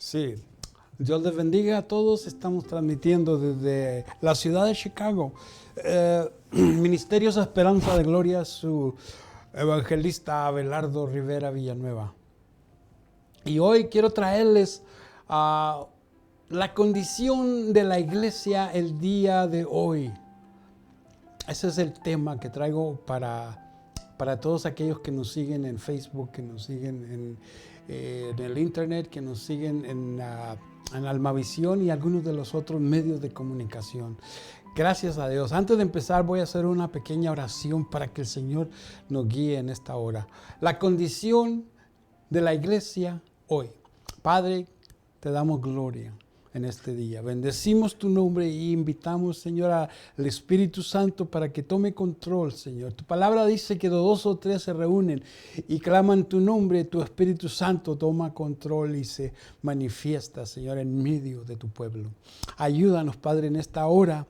Sí, Dios les bendiga a todos. Estamos transmitiendo desde la ciudad de Chicago. Ministerios Esperanza de Gloria, su evangelista Abelardo Rivera Villanueva. Y hoy quiero traerles la condición de la iglesia el día de hoy. Ese es el tema que traigo para todos aquellos que nos siguen en Facebook, que nos siguen en el internet, que nos siguen en Almavisión y algunos de los otros medios de comunicación. Gracias a Dios. Antes de empezar voy a hacer una pequeña oración para que el Señor nos guíe en esta hora. La condición de la iglesia hoy. Padre, te damos gloria en este día. Bendecimos tu nombre y invitamos, Señor, al Espíritu Santo para que tome control, Señor. Tu palabra dice que dos o tres se reúnen y claman tu nombre, tu Espíritu Santo toma control y se manifiesta, Señor, en medio de tu pueblo. Ayúdanos, Padre, en esta hora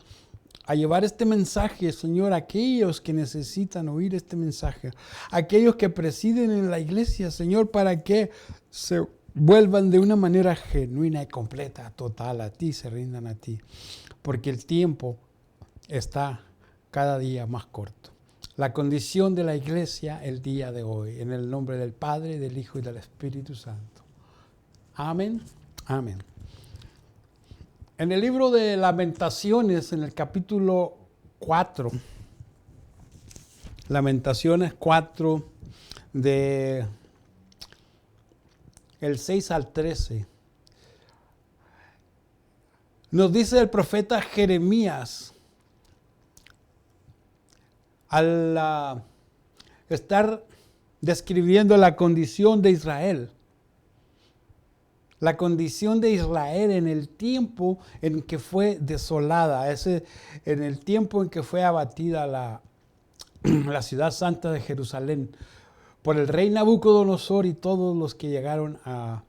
a llevar este mensaje, Señor, a aquellos que necesitan oír este mensaje, aquellos que presiden en la iglesia, Señor, para que se vuelvan de una manera genuina y completa, total a ti, se rindan a ti, porque el tiempo está cada día más corto. La condición de la iglesia el día de hoy, en el nombre del Padre, del Hijo y del Espíritu Santo. Amén, amén. En el libro de Lamentaciones, en el capítulo 4, Lamentaciones 4, de el 6 al 13, nos dice el profeta Jeremías, al estar describiendo la condición de Israel, la condición de Israel en el tiempo en que fue desolada, en el tiempo en que fue abatida la ciudad santa de Jerusalén por el rey Nabucodonosor y todos los que llegaron a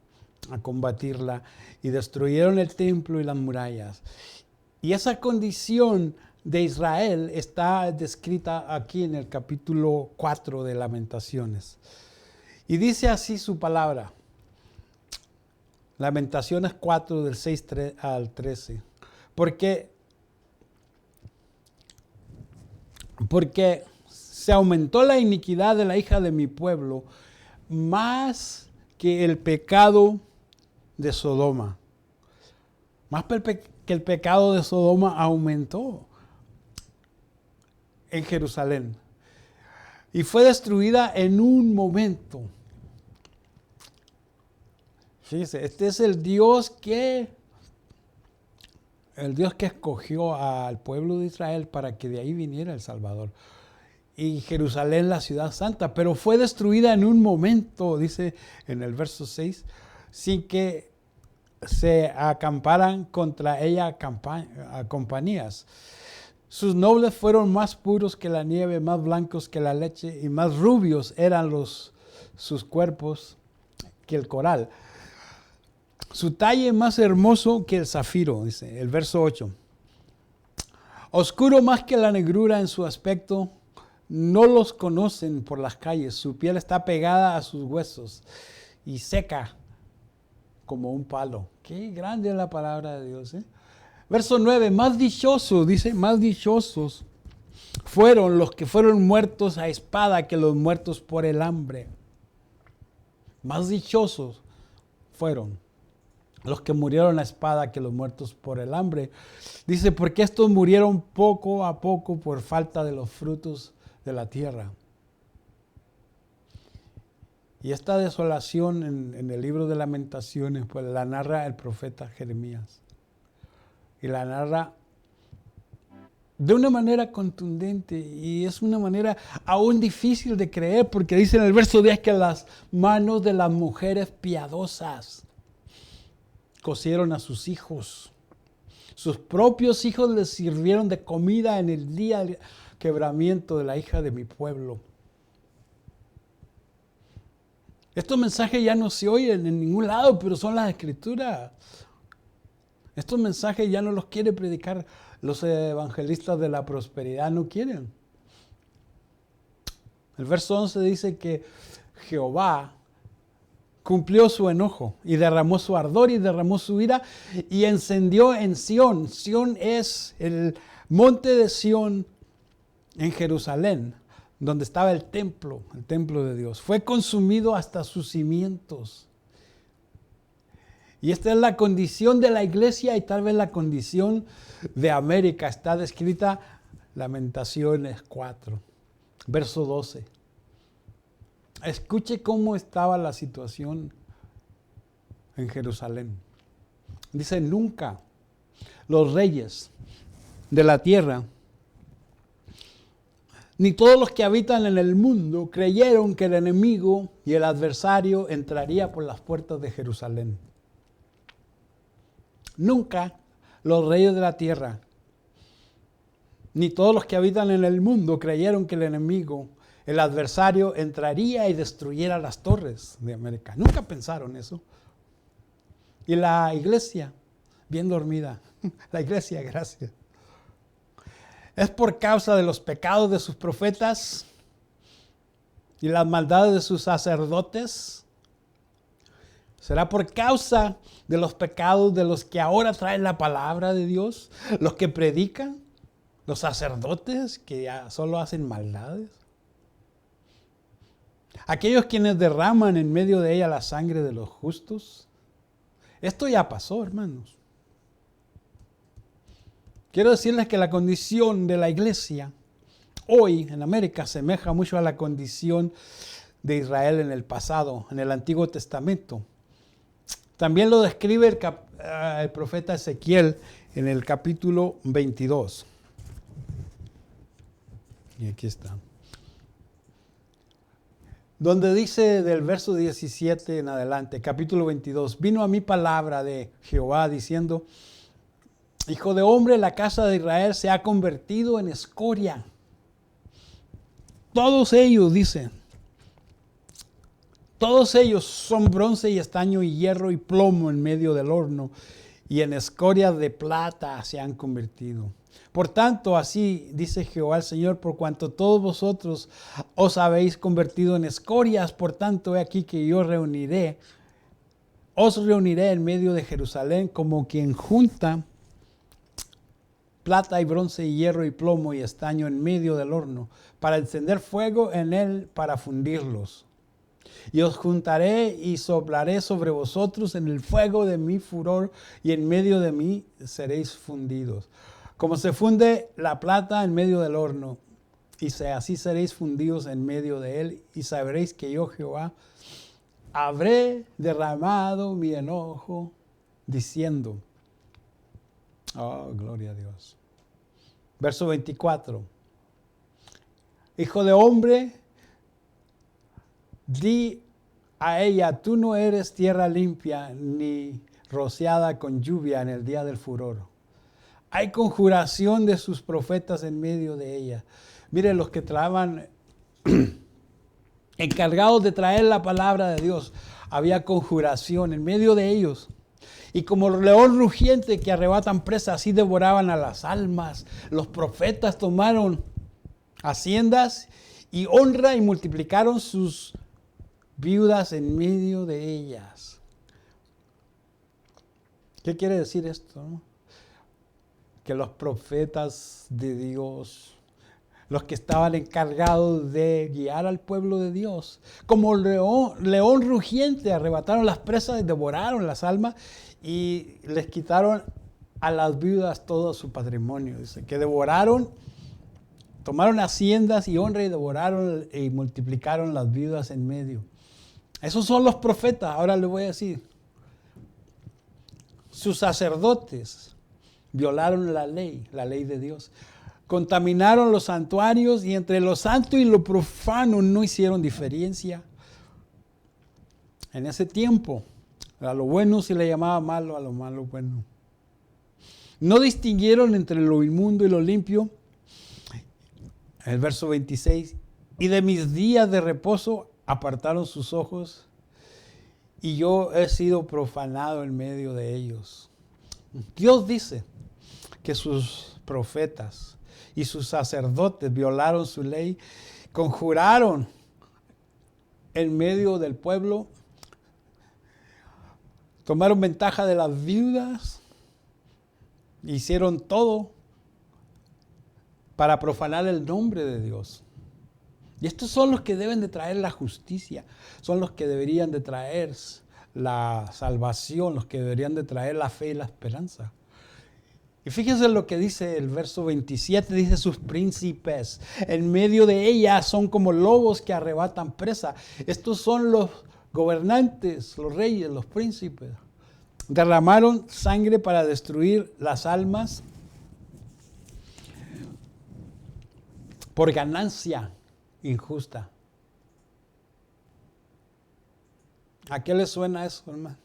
combatirla y destruyeron el templo y las murallas. Y esa condición de Israel está descrita aquí en el capítulo 4 de Lamentaciones. Y dice así su palabra. Lamentaciones 4 del 6 al 13. Porque se aumentó la iniquidad de la hija de mi pueblo más que el pecado de Sodoma. Más que el pecado de Sodoma aumentó en Jerusalén. Y fue destruida en un momento. Fíjese, este es el Dios que escogió al pueblo de Israel para que de ahí viniera el Salvador. Y Jerusalén, la ciudad santa, pero fue destruida en un momento, dice en el verso 6, sin que se acamparan contra ella compañías. Sus nobles fueron más puros que la nieve, más blancos que la leche y más rubios eran sus cuerpos que el coral. Su talle más hermoso que el zafiro, dice el verso 8. Oscuro más que la negrura en su aspecto, no los conocen por las calles. Su piel está pegada a sus huesos y seca como un palo. Qué grande es la palabra de Dios, ¿eh? Verso 9, más dichosos, dice, más dichosos fueron los que fueron muertos a espada que los muertos por el hambre. Más dichosos fueron los que murieron a espada que los muertos por el hambre. Dice, porque estos murieron poco a poco por falta de los frutos de la tierra. Y esta desolación en el libro de Lamentaciones, pues la narra el profeta Jeremías. Y la narra de una manera contundente y es una manera aún difícil de creer, porque dice en el verso 10 que las manos de las mujeres piadosas cocieron a sus hijos. Sus propios hijos les sirvieron de comida en el día del quebramiento de la hija de mi pueblo. Estos mensajes ya no se oyen en ningún lado, pero son las escrituras. Estos mensajes ya no los quiere predicar los evangelistas de la prosperidad, no quieren. El verso 11 dice que Jehová cumplió su enojo y derramó su ardor y derramó su ira y encendió en Sión. Sión es el monte de Sión en Jerusalén, donde estaba el templo de Dios. Fue consumido hasta sus cimientos. Y esta es la condición de la iglesia y tal vez la condición de América. Está descrita Lamentaciones 4, verso 12. Escuche cómo estaba la situación en Jerusalén. Dice, nunca los reyes de la tierra, ni todos los que habitan en el mundo, creyeron que el enemigo y el adversario entraría por las puertas de Jerusalén. Nunca los reyes de la tierra, ni todos los que habitan en el mundo, creyeron que el enemigo, el adversario, entraría y destruyera las torres de América. Nunca pensaron eso. Y la iglesia, bien dormida. La iglesia, gracias. Es por causa de los pecados de sus profetas y las maldades de sus sacerdotes. Será por causa de los pecados de los que ahora traen la palabra de Dios, los que predican, los sacerdotes que ya solo hacen maldades. Aquellos quienes derraman en medio de ella la sangre de los justos. Esto ya pasó, hermanos. Quiero decirles que la condición de la iglesia hoy en América asemeja mucho a la condición de Israel en el pasado, en el Antiguo Testamento. También lo describe el profeta Ezequiel en el capítulo 22. Y aquí está. Donde dice del verso 17 en adelante, capítulo 22, vino a mí palabra de Jehová diciendo, hijo de hombre, la casa de Israel se ha convertido en escoria. Todos ellos, dice, todos ellos son bronce y estaño y hierro y plomo en medio del horno, y en escoria de plata se han convertido. Por tanto, así dice Jehová el Señor, por cuanto todos vosotros os habéis convertido en escorias, por tanto, he aquí que yo os reuniré en medio de Jerusalén como quien junta plata y bronce y hierro y plomo y estaño en medio del horno, para encender fuego en él para fundirlos. Y os juntaré y soplaré sobre vosotros en el fuego de mi furor, y en medio de mí seréis fundidos. Como se funde la plata en medio del horno, y así seréis fundidos en medio de él, y sabréis que yo, Jehová, habré derramado mi enojo, diciendo, oh, gloria a Dios. Verso 24. Hijo de hombre, di a ella, tú no eres tierra limpia, ni rociada con lluvia en el día del furor. Hay conjuración de sus profetas en medio de ella. Miren, los que trabajan encargados de traer la palabra de Dios, había conjuración en medio de ellos. Y como león rugiente que arrebatan presa, así devoraban a las almas. Los profetas tomaron haciendas y honra y multiplicaron sus viudas en medio de ellas. ¿Qué quiere decir esto? Que los profetas de Dios, los que estaban encargados de guiar al pueblo de Dios, como león rugiente, arrebataron las presas y devoraron las almas y les quitaron a las viudas todo su patrimonio. Dice que devoraron, tomaron haciendas y honra y devoraron y multiplicaron las viudas en medio. Esos son los profetas. Ahora les voy a decir, sus sacerdotes violaron la ley de Dios. Contaminaron los santuarios y entre lo santo y lo profano no hicieron diferencia. En ese tiempo, a lo bueno se le llamaba malo, a lo malo bueno. No distinguieron entre lo inmundo y lo limpio. El verso 26, y de mis días de reposo apartaron sus ojos, y yo he sido profanado en medio de ellos. Dios dice que sus profetas y sus sacerdotes violaron su ley, conjuraron en medio del pueblo, Tomaron ventaja de las viudas. Hicieron todo para profanar el nombre de Dios. Y estos son los que deben de traer la justicia. Son los que deberían de traer la salvación, los que deberían de traer la fe y la esperanza. Y fíjense lo que dice el verso 27, dice sus príncipes. En medio de ellas son como lobos que arrebatan presa. Estos son los gobernantes, los reyes, los príncipes. Derramaron sangre para destruir las almas por ganancia injusta. ¿A qué le suena eso, hermano?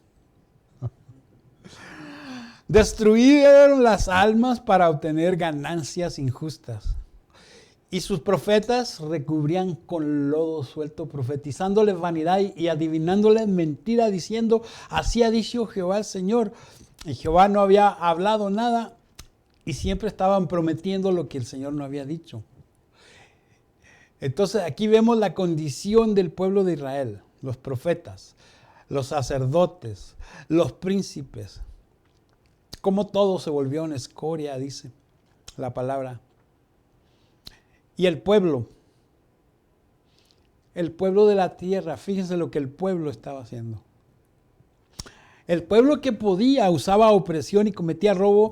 Destruyeron las almas para obtener ganancias injustas. Y sus profetas recubrían con lodo suelto, profetizándoles vanidad y adivinándoles mentira, diciendo, así ha dicho Jehová el Señor. Y Jehová no había hablado nada y siempre estaban prometiendo lo que el Señor no había dicho. Entonces aquí vemos la condición del pueblo de Israel, los profetas, los sacerdotes, los príncipes. Como todo se volvió en escoria, dice la palabra. Y el pueblo de la tierra, fíjense lo que el pueblo estaba haciendo. El pueblo que podía usaba opresión y cometía robo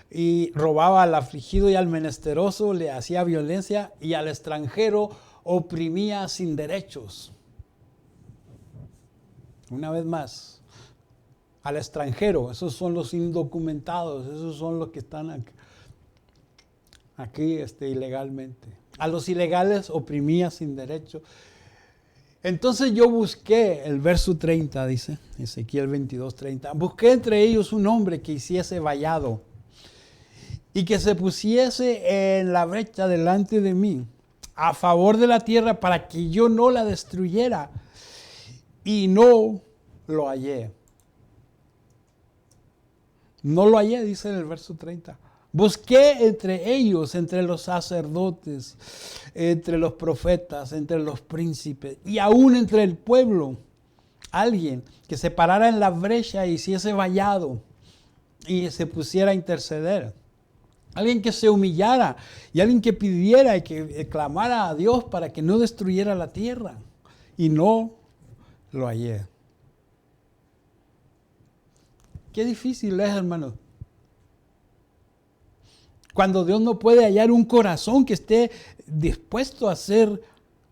y robaba al afligido y al menesteroso, le hacía violencia y al extranjero oprimía sin derechos. Una vez más, al extranjero, esos son los indocumentados, esos son los que están aquí ilegalmente. A los ilegales oprimía sin derecho. Entonces yo busqué, el verso 30 dice, Ezequiel 22:30, busqué entre ellos un hombre que hiciese vallado y que se pusiese en la brecha delante de mí, a favor de la tierra, para que yo no la destruyera, y no lo hallé. No lo hallé, dice en el verso 30. Busqué entre ellos, entre los sacerdotes, entre los profetas, entre los príncipes y aún entre el pueblo, alguien que se parara en la brecha y hiciese vallado y se pusiera a interceder. Alguien que se humillara y alguien que pidiera y que clamara a Dios para que no destruyera la tierra. Y no lo hallé. Qué difícil es, hermano. Cuando Dios no puede hallar un corazón que esté dispuesto a hacer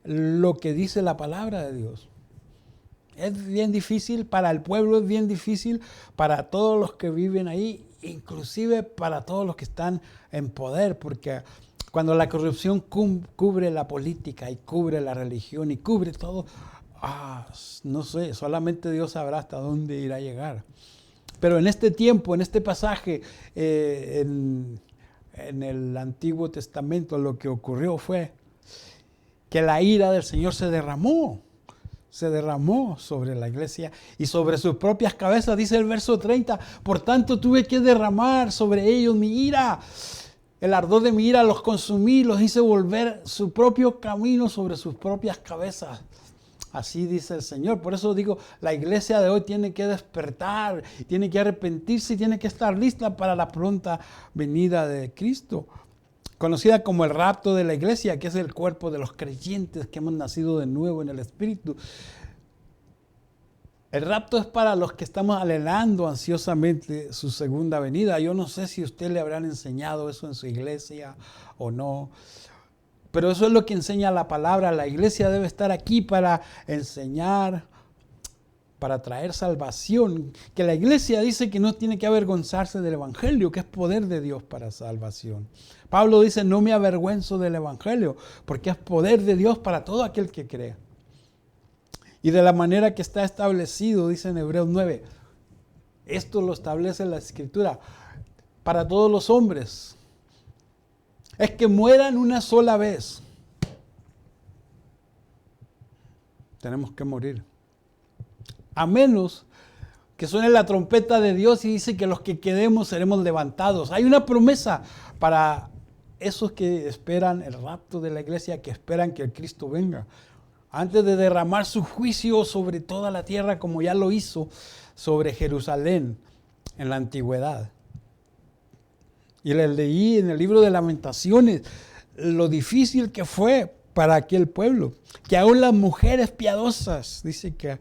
lo que dice la palabra de Dios. Es bien difícil para el pueblo, es bien difícil para todos los que viven ahí, inclusive para todos los que están en poder, porque cuando la corrupción cubre la política y cubre la religión y cubre todo, no sé, solamente Dios sabrá hasta dónde irá a llegar. Pero en este tiempo, en este pasaje, en el Antiguo Testamento, lo que ocurrió fue que la ira del Señor se derramó sobre la iglesia y sobre sus propias cabezas, dice el verso 30, por tanto tuve que derramar sobre ellos mi ira, el ardor de mi ira los consumí, los hice volver su propio camino sobre sus propias cabezas. Así dice el Señor. Por eso digo, la iglesia de hoy tiene que despertar, tiene que arrepentirse y tiene que estar lista para la pronta venida de Cristo. Conocida como el rapto de la iglesia, que es el cuerpo de los creyentes que hemos nacido de nuevo en el Espíritu. El rapto es para los que estamos anhelando ansiosamente su segunda venida. Yo no sé si a usted le habrán enseñado eso en su iglesia o no. Pero eso es lo que enseña la palabra. La iglesia debe estar aquí para enseñar, para traer salvación. Que la iglesia dice que no tiene que avergonzarse del evangelio, que es poder de Dios para salvación. Pablo dice, no me avergüenzo del evangelio, porque es poder de Dios para todo aquel que cree. Y de la manera que está establecido, dice en Hebreos 9, esto lo establece la Escritura, para todos los hombres. Es que mueran una sola vez. Tenemos que morir. A menos que suene la trompeta de Dios y dice que los que quedemos seremos levantados. Hay una promesa para esos que esperan el rapto de la iglesia, que esperan que el Cristo venga. antes de derramar su juicio sobre toda la tierra, como ya lo hizo sobre Jerusalén en la antigüedad. Y les leí en el libro de Lamentaciones lo difícil que fue para aquel pueblo, que aún las mujeres piadosas, dice que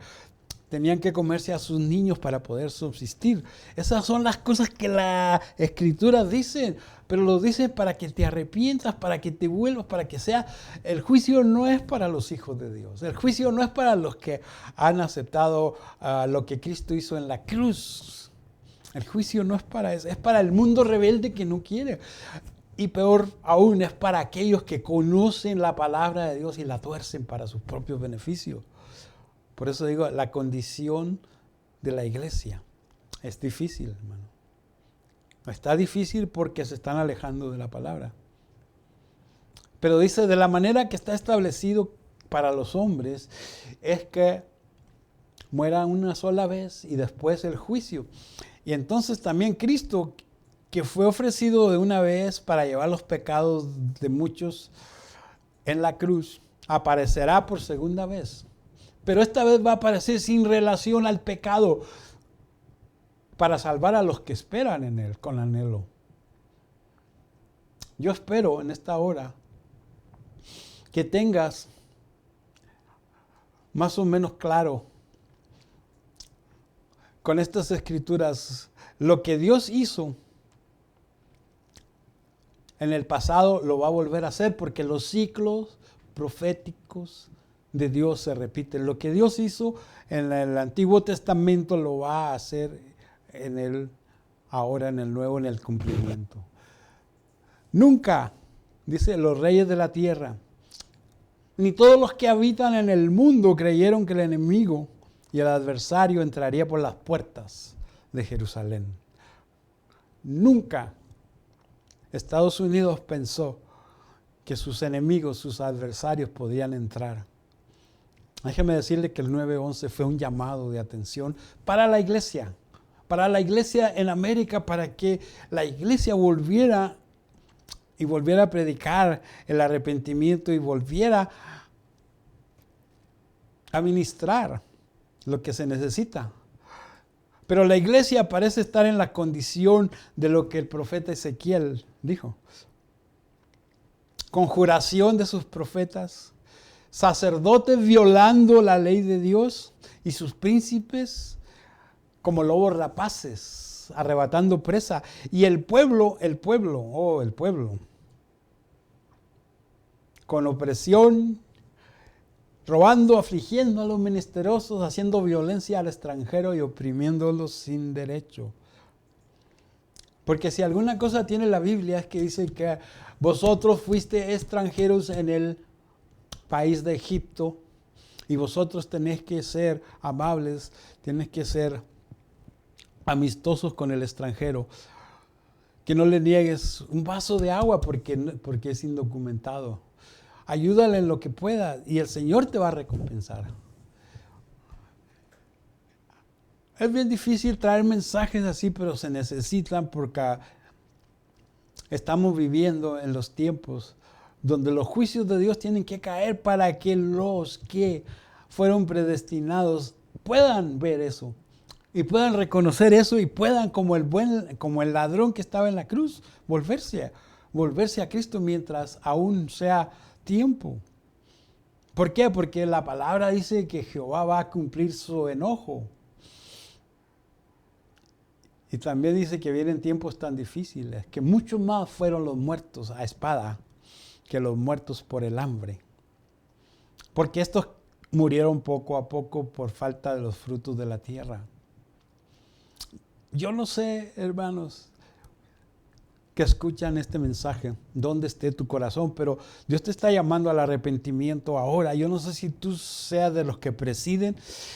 tenían que comerse a sus niños para poder subsistir. Esas son las cosas que la Escritura dice, pero lo dice para que te arrepientas, para que te vuelvas, para que sea. El juicio no es para los hijos de Dios. El juicio no es para los que han aceptado lo que Cristo hizo en la cruz. El juicio no es para eso, es para el mundo rebelde que no quiere. Y peor aún, es para aquellos que conocen la palabra de Dios y la tuercen para sus propios beneficios. Por eso digo, la condición de la iglesia es difícil, hermano. Está difícil porque se están alejando de la palabra. Pero dice, de la manera que está establecido para los hombres, es que mueran una sola vez y después el juicio. Y entonces también Cristo, que fue ofrecido de una vez para llevar los pecados de muchos en la cruz, aparecerá por segunda vez. Pero esta vez va a aparecer sin relación al pecado, para salvar a los que esperan en Él con anhelo. Yo espero en esta hora que tengas más o menos claro con estas escrituras lo que Dios hizo en el pasado lo va a volver a hacer, porque los ciclos proféticos de Dios se repiten. Lo que Dios hizo en el Antiguo Testamento lo va a hacer ahora en el Nuevo, en el cumplimiento. Nunca, dice, los reyes de la tierra, ni todos los que habitan en el mundo creyeron que el enemigo y el adversario entraría por las puertas de Jerusalén. Nunca Estados Unidos pensó que sus enemigos, sus adversarios podían entrar. Déjeme decirle que el 9/11 fue un llamado de atención para la iglesia en América, para que la iglesia volviera a predicar el arrepentimiento y volviera a ministrar lo que se necesita. Pero la iglesia parece estar en la condición de lo que el profeta Ezequiel dijo. Conjuración de sus profetas, sacerdotes violando la ley de Dios y sus príncipes como lobos rapaces, arrebatando presa. Y el pueblo, con opresión, robando, afligiendo a los menesterosos, haciendo violencia al extranjero y oprimiéndolos sin derecho. Porque si alguna cosa tiene la Biblia es que dice que vosotros fuiste extranjeros en el país de Egipto y vosotros tenéis que ser amables, tenéis que ser amistosos con el extranjero. Que no le niegues un vaso de agua porque es indocumentado. Ayúdale en lo que pueda y el Señor te va a recompensar. Es bien difícil traer mensajes así, pero se necesitan porque estamos viviendo en los tiempos donde los juicios de Dios tienen que caer para que los que fueron predestinados puedan ver eso y puedan reconocer eso y puedan, como el ladrón que estaba en la cruz, volverse a Cristo mientras aún sea tiempo. ¿Por qué? Porque la palabra dice que Jehová va a cumplir su enojo. Y también dice que vienen tiempos tan difíciles, que muchos más fueron los muertos a espada que los muertos por el hambre. Porque estos murieron poco a poco por falta de los frutos de la tierra. Yo no sé, hermanos, que escuchan este mensaje, dónde esté tu corazón, pero Dios te está llamando al arrepentimiento ahora. Yo no sé si tú seas de los que presiden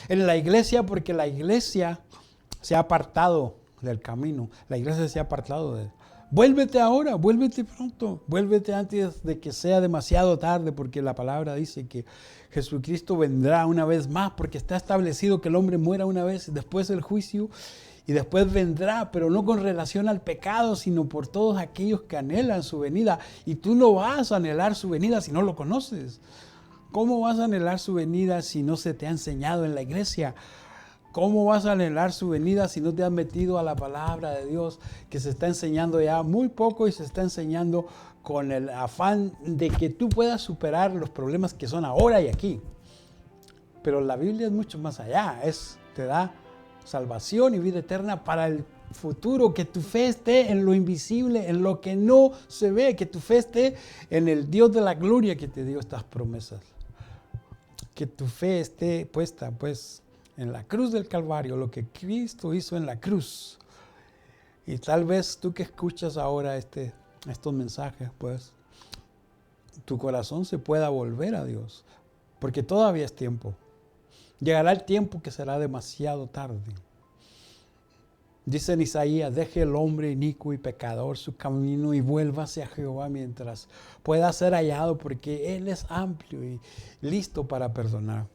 en la iglesia, porque la iglesia se ha apartado del camino. La iglesia se ha apartado de él. Vuélvete ahora, vuélvete pronto, vuélvete antes de que sea demasiado tarde, porque la palabra dice que Jesucristo vendrá una vez más, porque está establecido que el hombre muera una vez, después el juicio, y después vendrá, pero no con relación al pecado, sino por todos aquellos que anhelan su venida. Y tú no vas a anhelar su venida si no lo conoces. ¿Cómo vas a anhelar su venida si no se te ha enseñado en la iglesia? ¿Cómo vas a anhelar su venida si no te has metido a la palabra de Dios que se está enseñando ya muy poco y se está enseñando con el afán de que tú puedas superar los problemas que son ahora y aquí? Pero la Biblia es mucho más allá, te da salvación y vida eterna para el futuro, que tu fe esté en lo invisible, en lo que no se ve, que tu fe esté en el Dios de la gloria que te dio estas promesas. Que tu fe esté puesta pues en la cruz del Calvario, lo que Cristo hizo en la cruz. Y tal vez tú que escuchas ahora estos mensajes, pues tu corazón se pueda volver a Dios, porque todavía es tiempo. Llegará el tiempo que será demasiado tarde. Dice en Isaías: deje el hombre inicuo y pecador su camino y vuélvase a Jehová mientras pueda ser hallado, porque Él es amplio y listo para perdonar.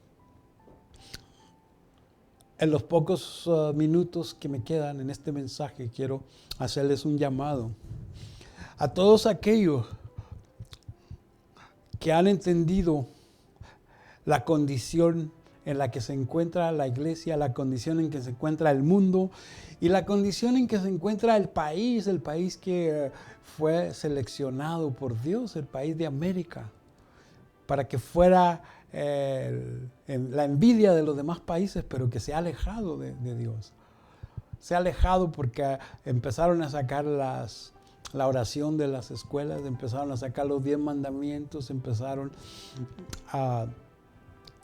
En los pocos minutos que me quedan en este mensaje, quiero hacerles un llamado a todos aquellos que han entendido la condición en la que se encuentra la iglesia, la condición en que se encuentra el mundo y la condición en que se encuentra el país que fue seleccionado por Dios, el país de América, para que fuera la envidia de los demás países, pero que se ha alejado de Dios. Se ha alejado porque empezaron a sacar la oración de las escuelas, empezaron a sacar los 10 mandamientos, empezaron a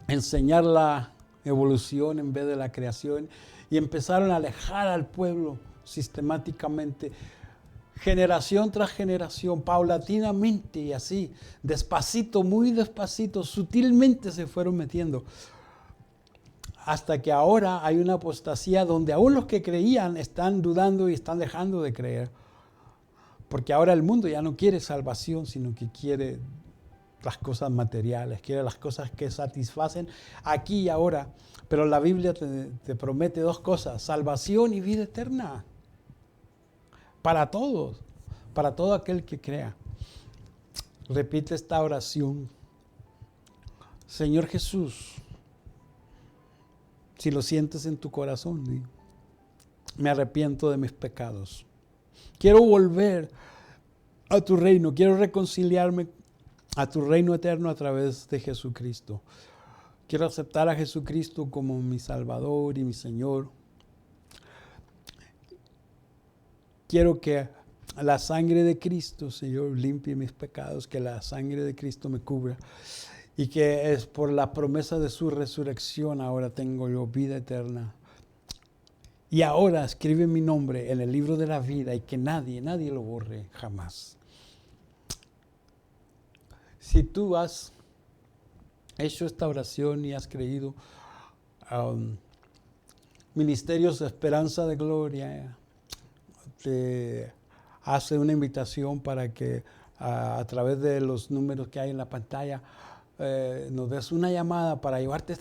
enseñar la evolución en vez de la creación y empezaron a alejar al pueblo sistemáticamente, generación tras generación, paulatinamente y así, despacito, muy despacito, sutilmente se fueron metiendo. Hasta que ahora hay una apostasía donde aún los que creían están dudando y están dejando de creer. Porque ahora el mundo ya no quiere salvación, sino que quiere las cosas materiales, quiere las cosas que satisfacen aquí y ahora. Pero la Biblia te promete 2 cosas: salvación y vida eterna. Para todos, para todo aquel que crea. Repite esta oración: Señor Jesús, si lo sientes en tu corazón, me arrepiento de mis pecados. Quiero volver a tu reino, quiero reconciliarme a tu reino eterno a través de Jesucristo. Quiero aceptar a Jesucristo como mi Salvador y mi Señor. Quiero que la sangre de Cristo, Señor, limpie mis pecados, que la sangre de Cristo me cubra y que es por la promesa de su resurrección ahora tengo yo vida eterna. Y ahora escribe mi nombre en el libro de la vida y que nadie lo borre jamás. Si tú has hecho esta oración y has creído, Ministerios de Esperanza de Gloria te hace una invitación para que a través de los números que hay en la pantalla nos des una llamada para llevarte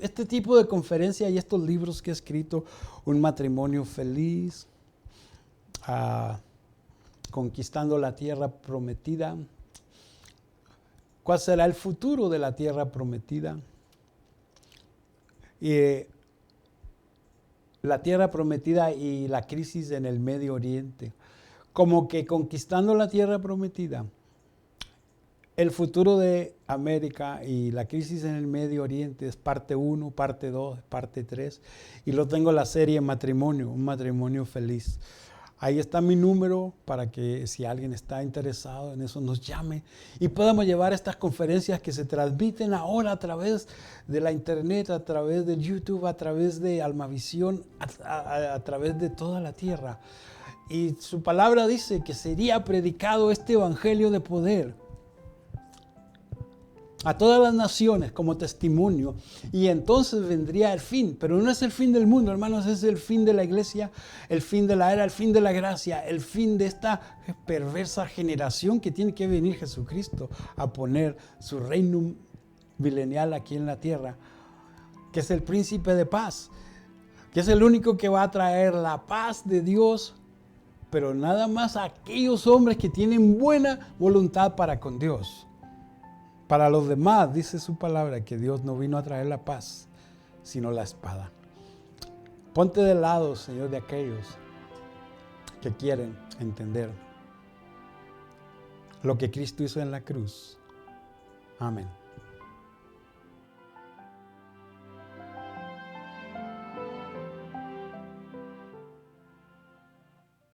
este tipo de conferencia y estos libros que he escrito: Un matrimonio feliz, Conquistando la tierra prometida, ¿cuál será el futuro de la tierra prometida? Y la tierra prometida y la crisis en el Medio Oriente. Como que Conquistando la tierra prometida, el futuro de América y la crisis en el Medio Oriente es parte 1, parte 2, parte 3. Y lo tengo en la serie Matrimonio, un matrimonio feliz. Ahí está mi número para que si alguien está interesado en eso nos llame y podamos llevar estas conferencias que se transmiten ahora a través de la internet, a través de YouTube, a través de Almavisión, a través de toda la tierra. Y su palabra dice que sería predicado este evangelio de poder a todas las naciones como testimonio, y entonces vendría el fin. Pero no es el fin del mundo, hermanos, es el fin de la iglesia, el fin de la era, el fin de la gracia, el fin de esta perversa generación que tiene que venir Jesucristo a poner su reino milenial aquí en la tierra, que es el príncipe de paz, que es el único que va a traer la paz de Dios, pero nada más a aquellos hombres que tienen buena voluntad para con Dios. Para los demás, dice su palabra, que Dios no vino a traer la paz, sino la espada. Ponte de lado, Señor, de aquellos que quieren entender lo que Cristo hizo en la cruz. Amén.